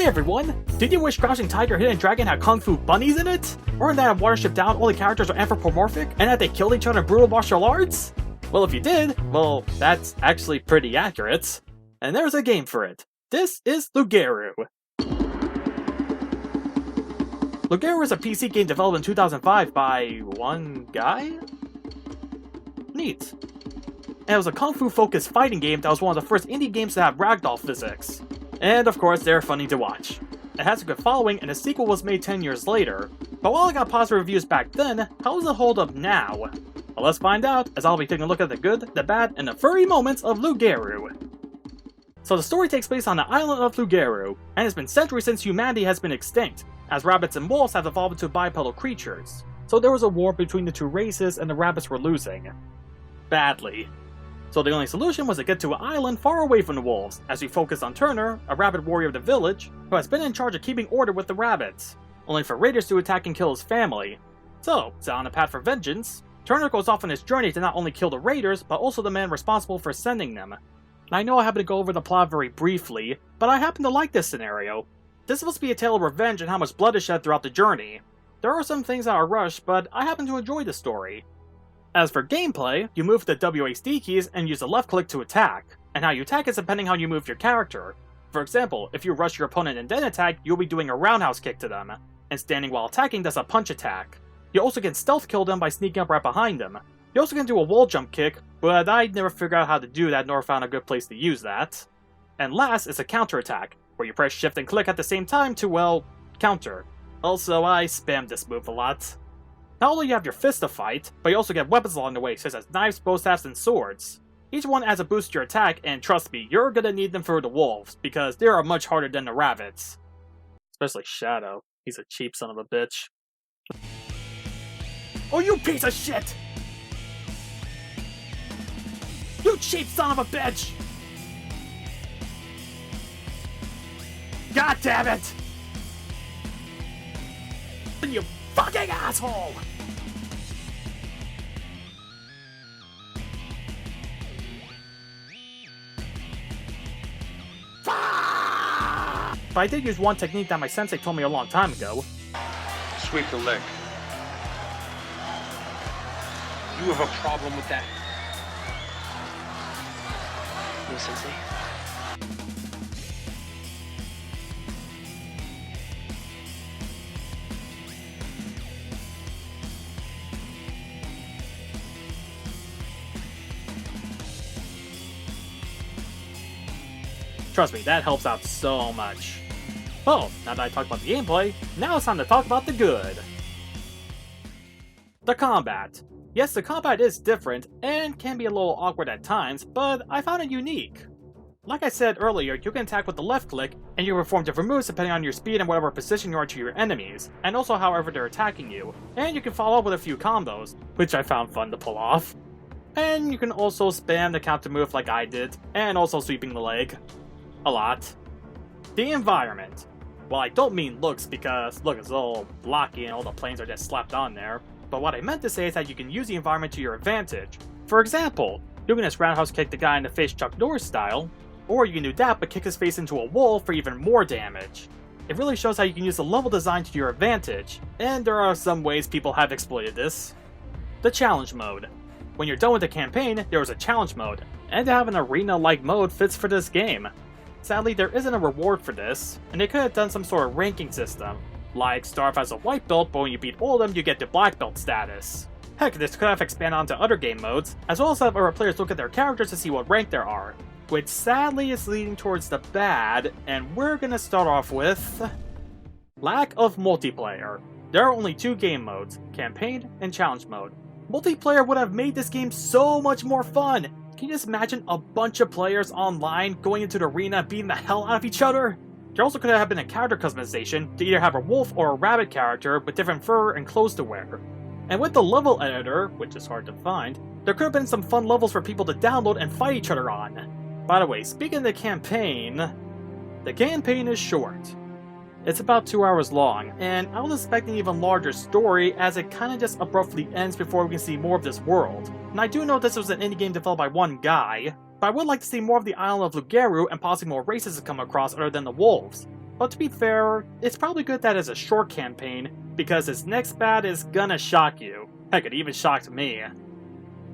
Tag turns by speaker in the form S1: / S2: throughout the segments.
S1: everyone! Did you wish Crouching Tiger, Hidden Dragon had Kung Fu bunnies in it? Or that in Watership Down all the characters are anthropomorphic and that they killed each other in brutal martial arts? Well, if you did, well, that's actually pretty accurate. And there's a game for it. This is Lugaru. Lugaru is a PC game developed in 2005 by one guy? Neat. And it was a Kung Fu focused fighting game that was one of the first indie games to have ragdoll physics. And of course, they're funny to watch. It has a good following, and a sequel was made 10 years later. But while it got positive reviews back then, how does it hold up now? Well, let's find out, as I'll be taking a look at the good, the bad, and the furry moments of Lugaru. So the story takes place on the island of Lugaru, and it's been centuries since humanity has been extinct, as rabbits and wolves have evolved into bipedal creatures. So there was a war between the two races, and the rabbits were losing. Badly. So the only solution was to get to an island far away from the wolves, as we focus on Turner, a rabbit warrior of the village, who has been in charge of keeping order with the rabbits, only for raiders to attack and kill his family. So, set on a path for vengeance, Turner goes off on his journey to not only kill the raiders, but also the man responsible for sending them. I know I happen to go over the plot very briefly, but I happen to like this scenario. This is supposed to be a tale of revenge and how much blood is shed throughout the journey. There are some things that are rushed, but I happen to enjoy the story. As for gameplay, you move the WASD keys and use the left click to attack, and how you attack is depending how you move your character. For example, if you rush your opponent and then attack, you'll be doing a roundhouse kick to them, and standing while attacking does a punch attack. You also can stealth kill them by sneaking up right behind them. You also can do a wall jump kick, but I never figured out how to do that nor found a good place to use that. And last is a counter attack, where you press shift and click at the same time to, well, counter. Also, I spammed this move a lot. Not only do you have your fist to fight, but you also get weapons along the way, such as knives, bow staffs, and swords. Each one adds a boost to your attack, and trust me, you're gonna need them for the wolves, because they are much harder than the rabbits. Especially Shadow. He's a cheap son of a bitch. Oh, you piece of shit! You cheap son of a bitch! God damn it! You fucking asshole! But I did use one technique that my sensei told me a long time ago.
S2: Sweep the leg. You have a problem with that?
S3: No, sensei.
S1: Trust me, that helps out so much. Well, now that I talked about the gameplay, now it's time to talk about the good. The combat. Yes, the combat is different, and can be a little awkward at times, but I found it unique. Like I said earlier, you can attack with the left click, and you perform different moves depending on your speed and whatever position you are to your enemies, and also however they're attacking you. And you can follow up with a few combos, which I found fun to pull off. And you can also spam the counter move like I did, and also sweeping the leg. A lot. The environment. Well, I don't mean looks because, look, it's all blocky and all the planes are just slapped on there. But what I meant to say is that you can use the environment to your advantage. For example, you can just roundhouse kick the guy in the face Chuck Norris style, or you can do that but kick his face into a wall for even more damage. It really shows how you can use the level design to your advantage, and there are some ways people have exploited this. The challenge mode. When you're done with the campaign, there is a challenge mode, and to have an arena-like mode fits for this game. Sadly, there isn't a reward for this, and they could have done some sort of ranking system. Like, start off as a white belt, but when you beat all of them, you get the black belt status. Heck, this could have expanded onto other game modes, as well as have other players look at their characters to see what rank there are. Which sadly is leading towards the bad, and we're gonna start off with... lack of multiplayer. There are only two game modes, campaign and challenge mode. Multiplayer would have made this game so much more fun! Can you just imagine a bunch of players online going into the arena beating the hell out of each other? There also could have been a character customization to either have a wolf or a rabbit character with different fur and clothes to wear. And with the level editor, which is hard to find, there could have been some fun levels for people to download and fight each other on. By the way, speaking of the campaign is short. It's about 2 hours long, and I was expecting an even larger story as it kinda just abruptly ends before we can see more of this world. And I do know this was an indie game developed by one guy, but I would like to see more of the island of Lugaru and possibly more races to come across other than the wolves. But to be fair, it's probably good that it's a short campaign, because this next bat is gonna shock you. Heck, it even shocked me.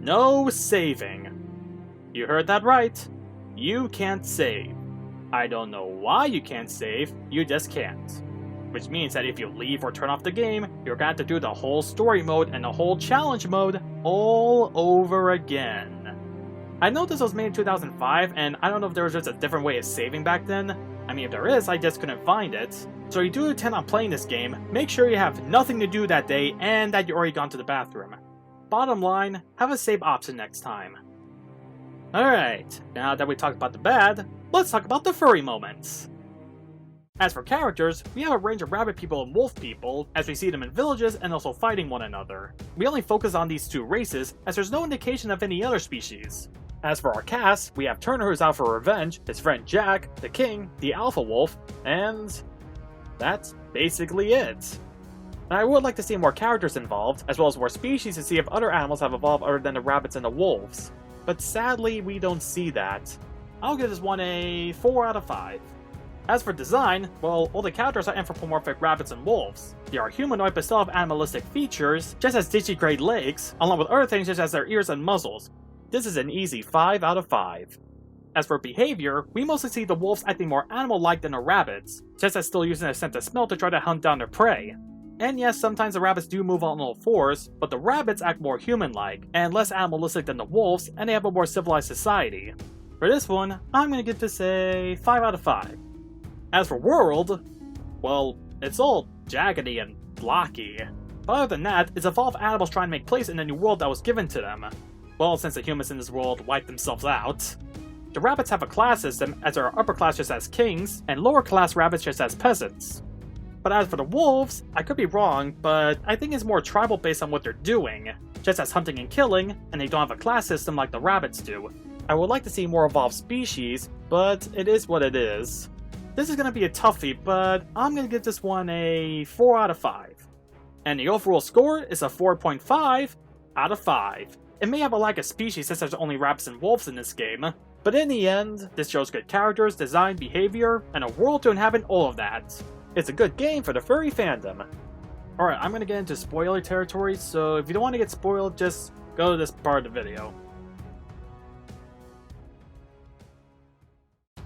S1: No saving. You heard that right. You can't save. I don't know why you can't save, you just can't. Which means that if you leave or turn off the game, you're gonna have to do the whole story mode and the whole challenge mode all over again. I know this was made in 2005, and I don't know if there was just a different way of saving back then. I mean, if there is, I just couldn't find it. So if you do intend on playing this game, make sure you have nothing to do that day and that you're already gone to the bathroom. Bottom line, have a save option next time. Alright, now that we talked about the bad, let's talk about the furry moments. As for characters, we have a range of rabbit people and wolf people, as we see them in villages and also fighting one another. We only focus on these two races, as there's no indication of any other species. As for our cast, we have Turner who's out for revenge, his friend Jack, the king, the alpha wolf, and that's basically it. And I would like to see more characters involved, as well as more species to see if other animals have evolved other than the rabbits and the wolves. But sadly, we don't see that. I'll give this one a 4 out of 5. As for design, well, all the characters are anthropomorphic rabbits and wolves. They are humanoid but still have animalistic features, just as digitigrade legs, along with other things such as their ears and muzzles. This is an easy 5 out of 5. As for behavior, we mostly see the wolves acting more animal-like than the rabbits, just as still using their scent of smell to try to hunt down their prey. And yes, sometimes the rabbits do move on all fours, but the rabbits act more human-like, and less animalistic than the wolves, and they have a more civilized society. For this one, I'm gonna give this a 5 out of 5. As for world, well, it's all jaggedy and blocky. But other than that, it's evolved animals trying to make place in the new world that was given to them. Well, since the humans in this world wiped themselves out. The rabbits have a class system, as there are upper class just as kings, and lower class rabbits just as peasants. But as for the wolves, I could be wrong, but I think it's more tribal based on what they're doing, just as hunting and killing, and they don't have a class system like the rabbits do. I would like to see more evolved species, but it is what it is. This is going to be a toughie, but I'm going to give this one a 4 out of 5. And the overall score is a 4.5 out of 5. It may have a lack of species since there's only rabbits and wolves in this game, but in the end, this shows good characters, design, behavior, and a world to inhabit all of that. It's a good game for the furry fandom. Alright, I'm going to get into spoiler territory, so if you don't want to get spoiled, just go to this part of the video.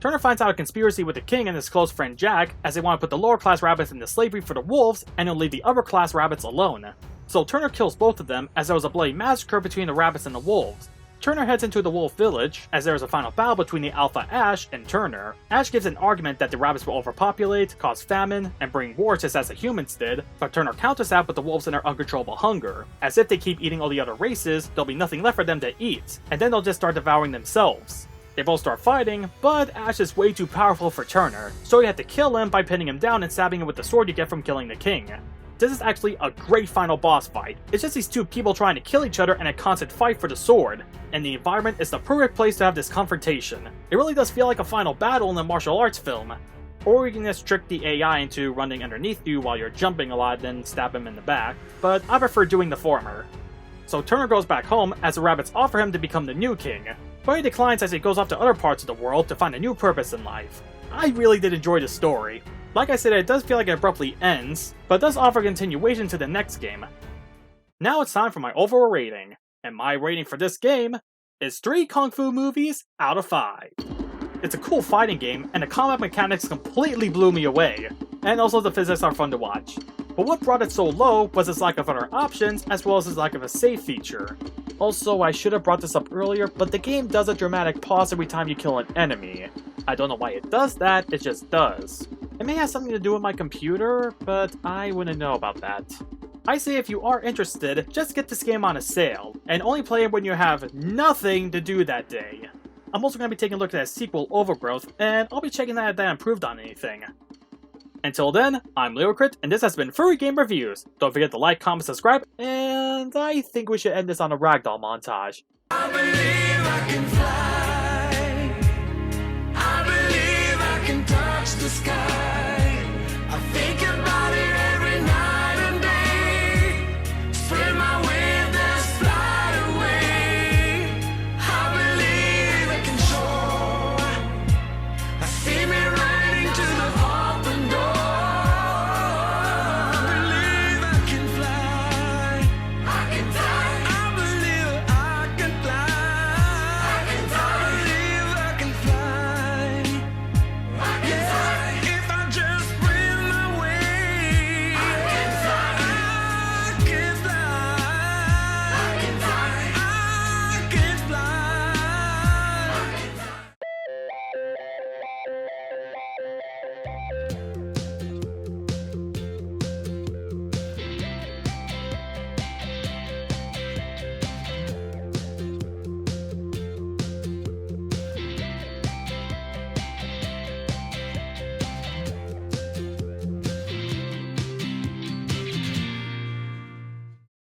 S1: Turner finds out a conspiracy with the king and his close friend Jack, as they want to put the lower class rabbits into slavery for the wolves, and he'll leave the upper class rabbits alone. So Turner kills both of them, as there was a bloody massacre between the rabbits and the wolves. Turner heads into the wolf village, as there is a final battle between the alpha Ash and Turner. Ash gives an argument that the rabbits will overpopulate, cause famine, and bring war just as the humans did, but Turner counters that with the wolves and their uncontrollable hunger. As if they keep eating all the other races, there'll be nothing left for them to eat, and then they'll just start devouring themselves. They both start fighting, but Ash is way too powerful for Turner, so you have to kill him by pinning him down and stabbing him with the sword you get from killing the king. This is actually a great final boss fight. It's just these two people trying to kill each other in a constant fight for the sword, and the environment is the perfect place to have this confrontation. It really does feel like a final battle in a martial arts film. Or you can just trick the AI into running underneath you while you're jumping a lot, then stab him in the back, but I prefer doing the former. So Turner goes back home as the rabbits offer him to become the new king, but he declines as he goes off to other parts of the world to find a new purpose in life. I really did enjoy the story. Like I said, it does feel like it abruptly ends, but it does offer a continuation to the next game. Now it's time for my overall rating, and my rating for this game is 3 Kung Fu movies out of 5. It's a cool fighting game, and the combat mechanics completely blew me away, and also the physics are fun to watch. But what brought it so low was its lack of other options, as well as its lack of a save feature. Also, I should have brought this up earlier, but the game does a dramatic pause every time you kill an enemy. I don't know why it does that, it just does. It may have something to do with my computer, but I wouldn't know about that. I say if you are interested, just get this game on a sale, and only play it when you have nothing to do that day. I'm also going to be taking a look at a sequel, Overgrowth, and I'll be checking that if that improved on anything. Until then, I'm Lugaru, and this has been Furry Game Reviews. Don't forget to like, comment, subscribe, and I think we should end this on a ragdoll montage.
S3: I believe I can fly. I believe I can touch the sky.